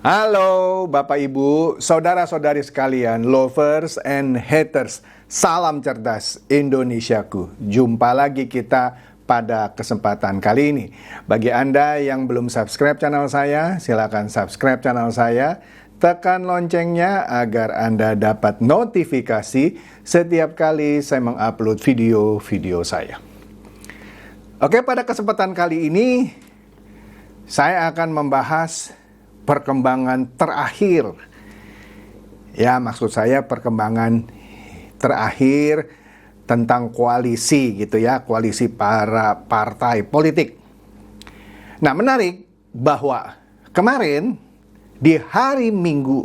Halo Bapak Ibu, saudara-saudari sekalian, lovers and haters, salam cerdas Indonesiaku. Jumpa lagi kita pada kesempatan kali ini. Bagi Anda yang belum subscribe channel saya, silakan subscribe channel saya. Tekan loncengnya agar Anda dapat notifikasi setiap kali saya mengupload video-video saya. Oke, pada kesempatan kali ini saya akan membahas perkembangan terakhir. Ya, maksud saya perkembangan terakhir tentang koalisi gitu ya, koalisi para partai politik. Nah, menarik bahwa kemarin di hari Minggu,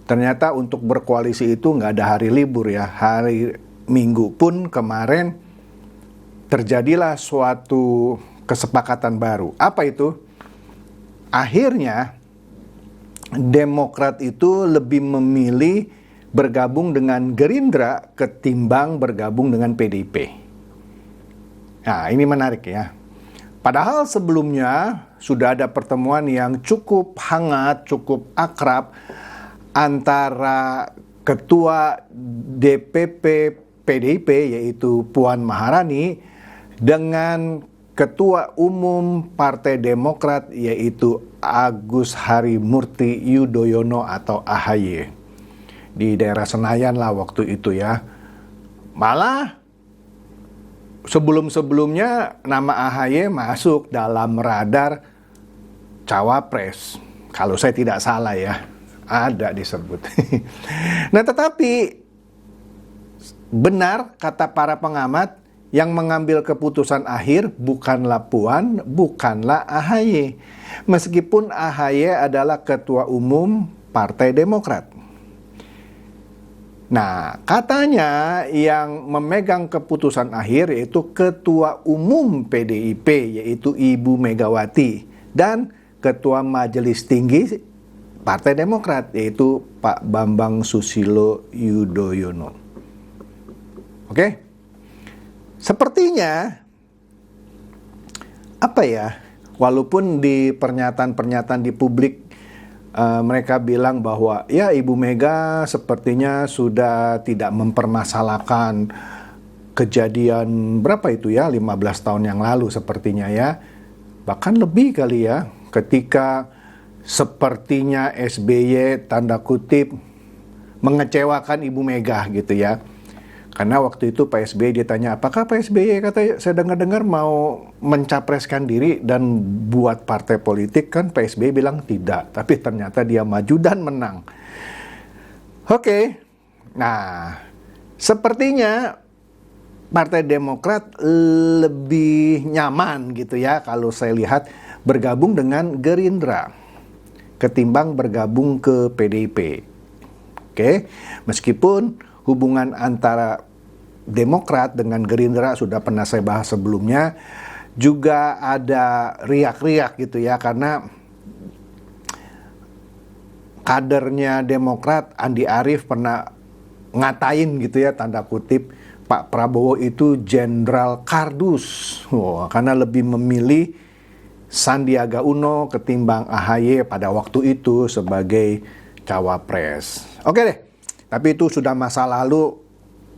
ternyata untuk berkoalisi itu nggak ada hari libur ya. Hari Minggu pun kemarin terjadilah suatu kesepakatan baru. Apa itu? Akhirnya Demokrat itu lebih memilih bergabung dengan Gerindra ketimbang bergabung dengan PDIP. Nah, ini menarik ya. Padahal sebelumnya sudah ada pertemuan yang cukup hangat, cukup akrab antara Ketua DPP PDIP yaitu Puan Maharani dengan Ketua Umum Partai Demokrat yaitu Agus Harimurti Yudhoyono atau AHY. Di daerah Senayan lah waktu itu ya. Malah sebelum-sebelumnya nama AHY masuk dalam radar Cawapres. Kalau saya tidak salah ya, ada disebut. Nah, tetapi benar kata para pengamat, yang mengambil keputusan akhir bukanlah Puan, bukanlah AHY. Meskipun AHY adalah Ketua Umum Partai Demokrat. Nah, katanya yang memegang keputusan akhir yaitu Ketua Umum PDIP, yaitu Ibu Megawati, dan Ketua Majelis Tinggi Partai Demokrat, yaitu Pak Bambang Susilo Yudhoyono. Oke? Sepertinya, apa ya, walaupun di pernyataan-pernyataan di publik mereka bilang bahwa ya Ibu Mega sepertinya sudah tidak mempermasalahkan kejadian berapa itu ya, 15 tahun yang lalu sepertinya ya. Bahkan lebih kali ya, ketika sepertinya SBY tanda kutip mengecewakan Ibu Mega gitu ya. Karena waktu itu Pak SBY ditanya, apakah Pak SBY kata saya dengar-dengar mau mencapreskan diri dan buat partai politik, kan Pak SBY bilang tidak, tapi ternyata dia maju dan menang. Oke, nah sepertinya Partai Demokrat lebih nyaman gitu ya kalau saya lihat bergabung dengan Gerindra ketimbang bergabung ke PDIP. Oke, meskipun hubungan antara Demokrat dengan Gerindra sudah pernah saya bahas sebelumnya, juga ada riak-riak gitu ya, karena kadernya Demokrat Andi Arief pernah ngatain gitu ya, tanda kutip, Pak Prabowo itu jenderal kardus, karena lebih memilih Sandiaga Uno ketimbang AHY pada waktu itu sebagai cawapres. Oke deh. Tapi itu sudah masa lalu.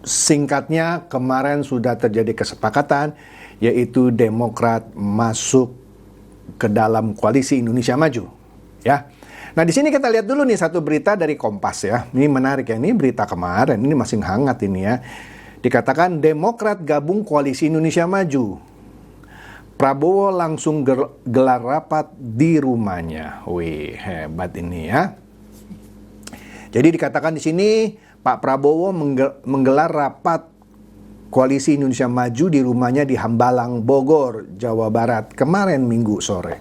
Singkatnya, kemarin sudah terjadi kesepakatan, yaitu Demokrat masuk ke dalam koalisi Indonesia Maju. Ya. Nah, di sini kita lihat dulu nih satu berita dari Kompas ya. Ini menarik ya, ini berita kemarin, ini masih hangat ini ya. Dikatakan Demokrat gabung koalisi Indonesia Maju. Prabowo langsung gelar rapat di rumahnya. Wih, hebat ini ya. Jadi dikatakan di sini Pak Prabowo menggelar rapat koalisi Indonesia Maju di rumahnya di Hambalang, Bogor, Jawa Barat kemarin Minggu sore.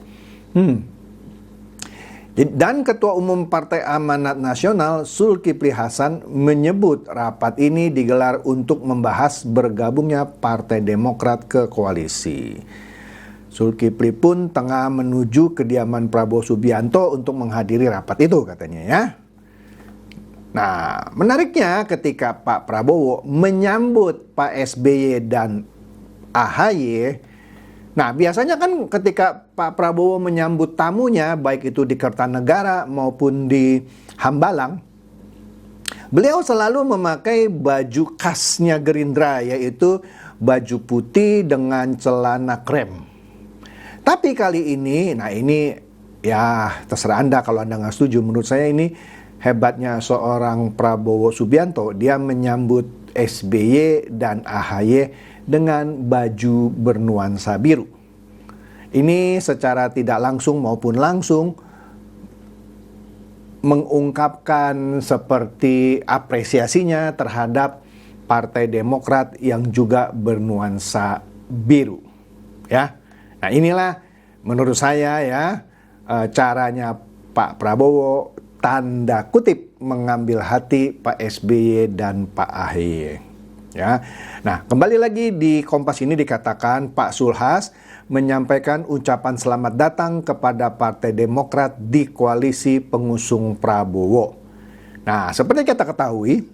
Dan Ketua Umum Partai Amanat Nasional Zulkifli Hasan menyebut rapat ini digelar untuk membahas bergabungnya Partai Demokrat ke koalisi. Zulkifli pun tengah menuju kediaman Prabowo Subianto untuk menghadiri rapat itu katanya ya. Nah, menariknya ketika Pak Prabowo menyambut Pak SBY dan AHY, nah biasanya kan ketika Pak Prabowo menyambut tamunya, baik itu di Kertanegara maupun di Hambalang, beliau selalu memakai baju khasnya Gerindra, yaitu baju putih dengan celana krem. Tapi kali ini, nah ini ya terserah Anda kalau Anda nggak setuju. Menurut saya ini hebatnya seorang Prabowo Subianto. Dia menyambut SBY dan AHY dengan baju bernuansa biru. Ini secara tidak langsung maupun langsung mengungkapkan seperti apresiasinya terhadap Partai Demokrat yang juga bernuansa biru. Ya. Nah, inilah menurut saya ya caranya Pak Prabowo tanda kutip mengambil hati Pak SBY dan Pak AHY. Ya. Nah, kembali lagi di Kompas ini dikatakan Pak Zulhas menyampaikan ucapan selamat datang kepada Partai Demokrat di koalisi pengusung Prabowo. Nah, seperti kita ketahui,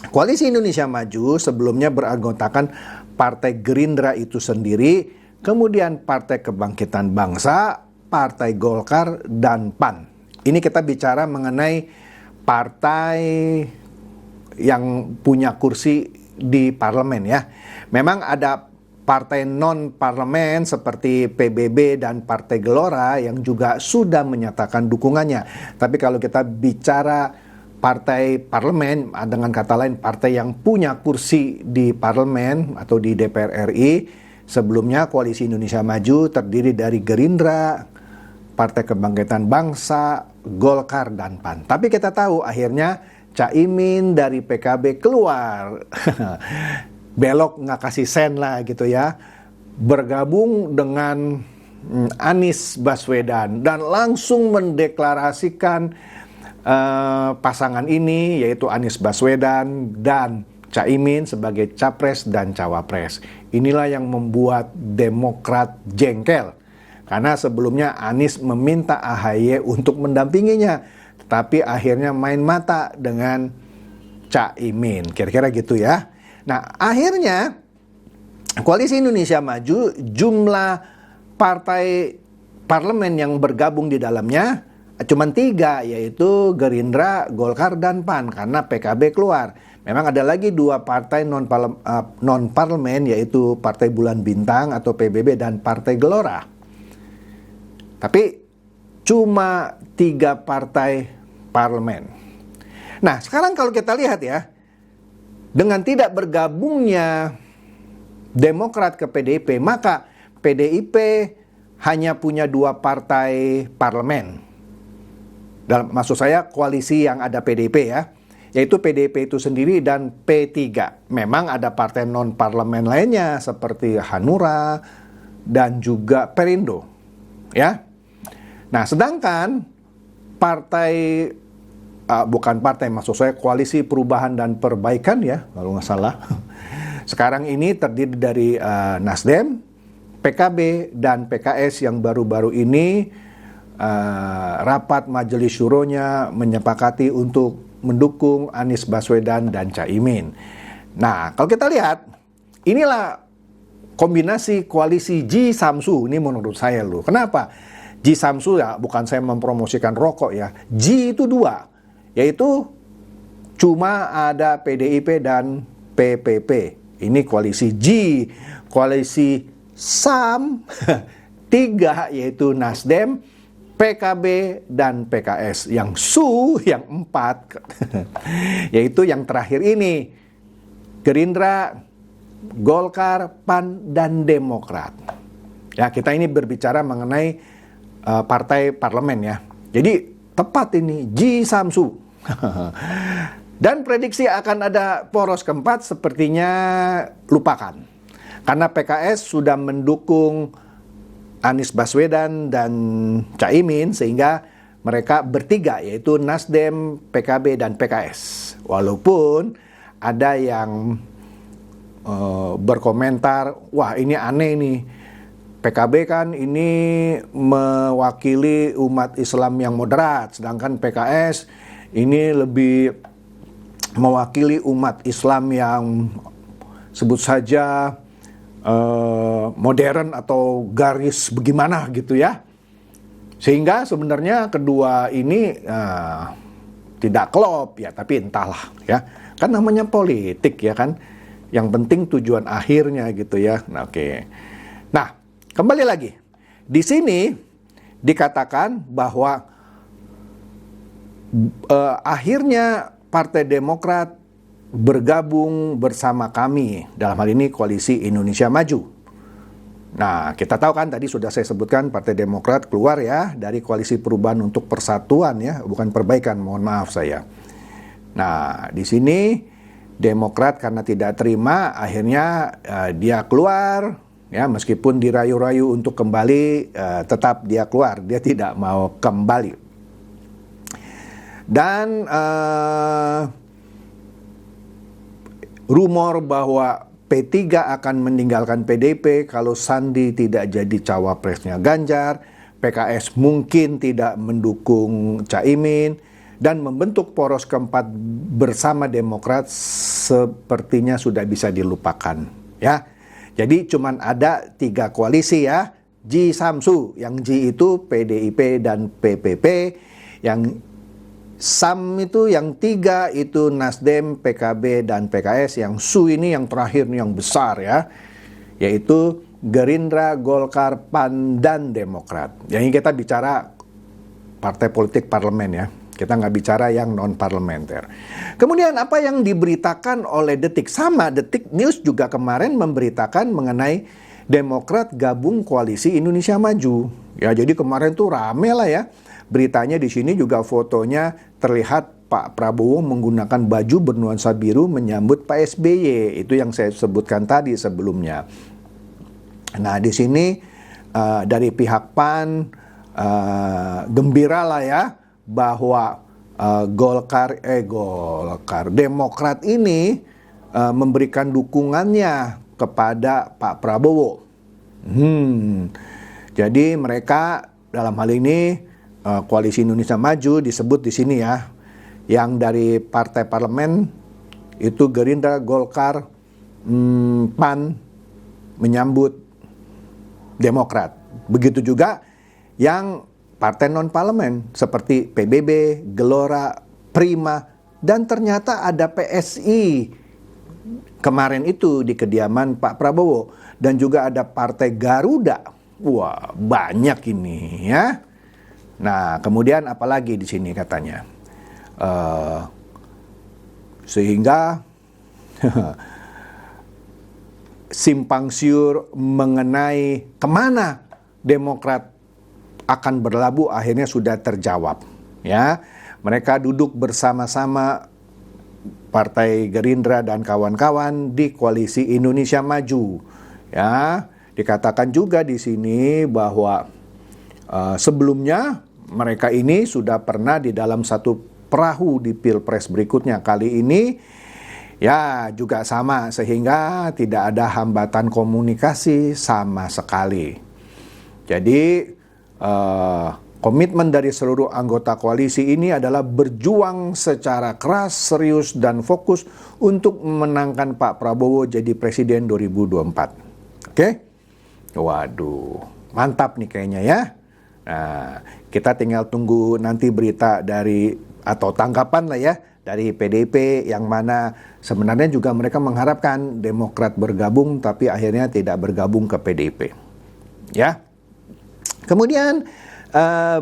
Koalisi Indonesia Maju sebelumnya beranggotakan Partai Gerindra itu sendiri, kemudian Partai Kebangkitan Bangsa, Partai Golkar, dan PAN. Ini kita bicara mengenai partai yang punya kursi di parlemen ya. Memang ada partai non-parlemen seperti PBB dan Partai Gelora yang juga sudah menyatakan dukungannya. Tapi kalau kita bicara partai parlemen, dengan kata lain partai yang punya kursi di parlemen atau di DPR RI, sebelumnya Koalisi Indonesia Maju terdiri dari Gerindra, Partai Kebangkitan Bangsa, Golkar, dan PAN. Tapi kita tahu akhirnya Caimin dari PKB keluar. Belok nggak kasih sen lah gitu ya. Bergabung dengan Anies Baswedan dan langsung mendeklarasikan pasangan ini, yaitu Anies Baswedan dan Caimin sebagai capres dan cawapres. Inilah yang membuat Demokrat jengkel. Karena sebelumnya Anies meminta AHY untuk mendampinginya, tapi akhirnya main mata dengan Caimin. Kira-kira gitu ya. Nah, akhirnya Koalisi Indonesia Maju, jumlah partai parlemen yang bergabung di dalamnya cuma 3, yaitu Gerindra, Golkar, dan PAN, karena PKB keluar. Memang ada lagi 2 partai non-parlemen, yaitu Partai Bulan Bintang atau PBB dan Partai Gelora. Tapi cuma 3 partai parlemen. Nah, sekarang kalau kita lihat ya, dengan tidak bergabungnya Demokrat ke PDIP, maka PDIP hanya punya 2 partai parlemen. Maksud saya koalisi yang ada PDIP ya, yaitu PDIP itu sendiri dan P3. Memang ada partai non-parlemen lainnya seperti Hanura dan juga Perindo. Ya. Nah, sedangkan maksud saya Koalisi Perubahan dan Perbaikan ya, kalau nggak salah. Sekarang ini terdiri dari Nasdem, PKB, dan PKS yang baru-baru ini rapat Majelis Syuronya menyepakati untuk mendukung Anies Baswedan dan Caimin. Nah, kalau kita lihat, inilah kombinasi koalisi Ji Samsu, ini menurut saya loh. Kenapa? Ji Samsu ya, bukan saya mempromosikan rokok ya. Ji itu 2, yaitu cuma ada PDIP dan PPP. Ini koalisi Ji. Koalisi Sam 3, yaitu Nasdem, PKB, dan PKS. Yang Su yang 4 yaitu yang terakhir ini, Gerindra, Golkar, PAN, dan Demokrat. Ya, kita ini berbicara mengenai partai parlemen ya. Jadi tepat ini Ji Samsu. Dan prediksi akan ada poros keempat sepertinya lupakan. Karena PKS sudah mendukung Anies Baswedan dan Caimin, sehingga mereka bertiga, yaitu Nasdem, PKB, dan PKS. Walaupun ada yang berkomentar, wah ini aneh nih, PKB kan ini mewakili umat Islam yang moderat, sedangkan PKS ini lebih mewakili umat Islam yang sebut saja modern atau garis bagaimana gitu ya. Sehingga sebenarnya kedua ini tidak klop ya, tapi entahlah ya. Kan namanya politik ya kan. Yang penting tujuan akhirnya gitu ya. Nah, oke. Nah, kembali lagi. Di sini dikatakan bahwa akhirnya Partai Demokrat bergabung bersama kami, dalam hal ini Koalisi Indonesia Maju. Nah, kita tahu kan tadi sudah saya sebutkan Partai Demokrat keluar ya dari Koalisi Perubahan untuk Persatuan ya, bukan perbaikan, mohon maaf saya. Nah, di sini Demokrat karena tidak terima akhirnya dia keluar ya, meskipun dirayu-rayu untuk kembali tetap dia keluar, dia tidak mau kembali. Dan rumor bahwa P3 akan meninggalkan PDIP kalau Sandi tidak jadi cawapresnya Ganjar, PKS mungkin tidak mendukung Caimin, dan membentuk poros keempat bersama Demokrat sepertinya sudah bisa dilupakan. Ya, jadi cuman ada 3 koalisi ya, G Samsu, yang G itu PDIP dan PPP, yang Sam itu yang 3 itu Nasdem, PKB, dan PKS. Yang Su ini yang terakhir nih yang besar ya, yaitu Gerindra, Golkar, PAN, dan Demokrat. Yang ini kita bicara partai politik parlemen ya, kita nggak bicara yang non-parlementer. Kemudian apa yang diberitakan oleh Detik? Sama, Detik News juga kemarin memberitakan mengenai Demokrat gabung Koalisi Indonesia Maju. Ya, jadi kemarin tuh rame lah ya. Beritanya di sini juga fotonya terlihat Pak Prabowo menggunakan baju bernuansa biru menyambut Pak SBY. Itu yang saya sebutkan tadi sebelumnya. Nah, di sini dari pihak PAN gembira lah ya bahwa Demokrat ini memberikan dukungannya kepada Pak Prabowo. Jadi mereka dalam hal ini Koalisi Indonesia Maju disebut di sini ya, yang dari partai parlemen itu Gerindra, Golkar, PAN menyambut Demokrat. Begitu juga yang partai non parlemen seperti PBB, Gelora, Prima, dan ternyata ada PSI kemarin itu di kediaman Pak Prabowo, dan juga ada partai Garuda. Wah, banyak ini ya. Nah, kemudian apalagi di sini katanya, sehingga simpang siur mengenai kemana Demokrat akan berlabuh akhirnya sudah terjawab. Ya, mereka duduk bersama-sama Partai Gerindra dan kawan-kawan di Koalisi Indonesia Maju. Ya, dikatakan juga di sini bahwa sebelumnya mereka ini sudah pernah di dalam satu perahu di Pilpres berikutnya. Kali ini ya juga sama, sehingga tidak ada hambatan komunikasi sama sekali. Jadi komitmen dari seluruh anggota koalisi ini adalah berjuang secara keras, serius, dan fokus untuk memenangkan Pak Prabowo jadi Presiden 2024. Oke? Waduh, mantap nih kayaknya ya. Nah, kita tinggal tunggu nanti berita dari atau tanggapan lah ya dari PDIP, yang mana sebenarnya juga mereka mengharapkan Demokrat bergabung tapi akhirnya tidak bergabung ke PDIP. Ya. Kemudian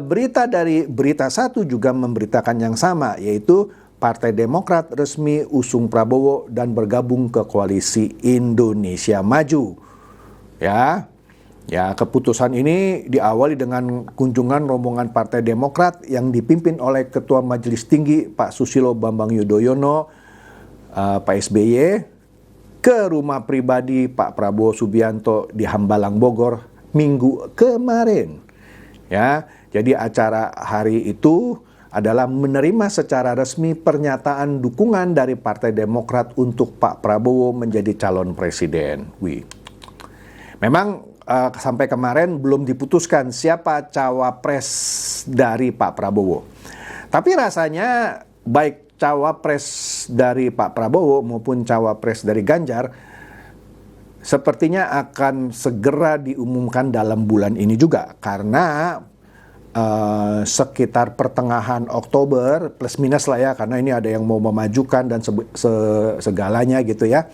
berita dari Berita Satu juga memberitakan yang sama, yaitu Partai Demokrat resmi usung Prabowo dan bergabung ke Koalisi Indonesia Maju. Ya, keputusan ini diawali dengan kunjungan rombongan Partai Demokrat yang dipimpin oleh Ketua Majelis Tinggi Pak Susilo Bambang Yudhoyono, Pak SBY, ke rumah pribadi Pak Prabowo Subianto di Hambalang, Bogor, Minggu kemarin. Ya, jadi acara hari itu adalah menerima secara resmi pernyataan dukungan dari Partai Demokrat untuk Pak Prabowo menjadi calon presiden. Memang sampai kemarin belum diputuskan siapa cawapres dari Pak Prabowo. Tapi rasanya baik cawapres dari Pak Prabowo maupun cawapres dari Ganjar sepertinya akan segera diumumkan dalam bulan ini juga, karena sekitar pertengahan Oktober plus minus lah ya, karena ini ada yang mau memajukan dan segalanya gitu ya,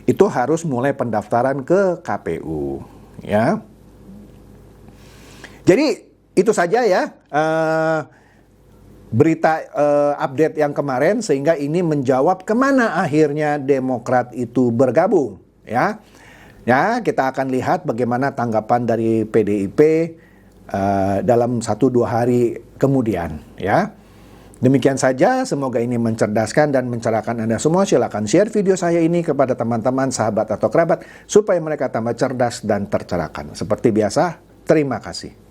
itu harus mulai pendaftaran ke KPU ya. Jadi itu saja ya berita update yang kemarin, sehingga ini menjawab kemana akhirnya Demokrat itu bergabung ya. Ya, kita akan lihat bagaimana tanggapan dari PDIP dalam 1-2 hari kemudian ya. Demikian saja, semoga ini mencerdaskan dan mencerahkan Anda semua. Silakan share video saya ini kepada teman-teman, sahabat atau kerabat supaya mereka tambah cerdas dan tercerahkan. Seperti biasa, terima kasih.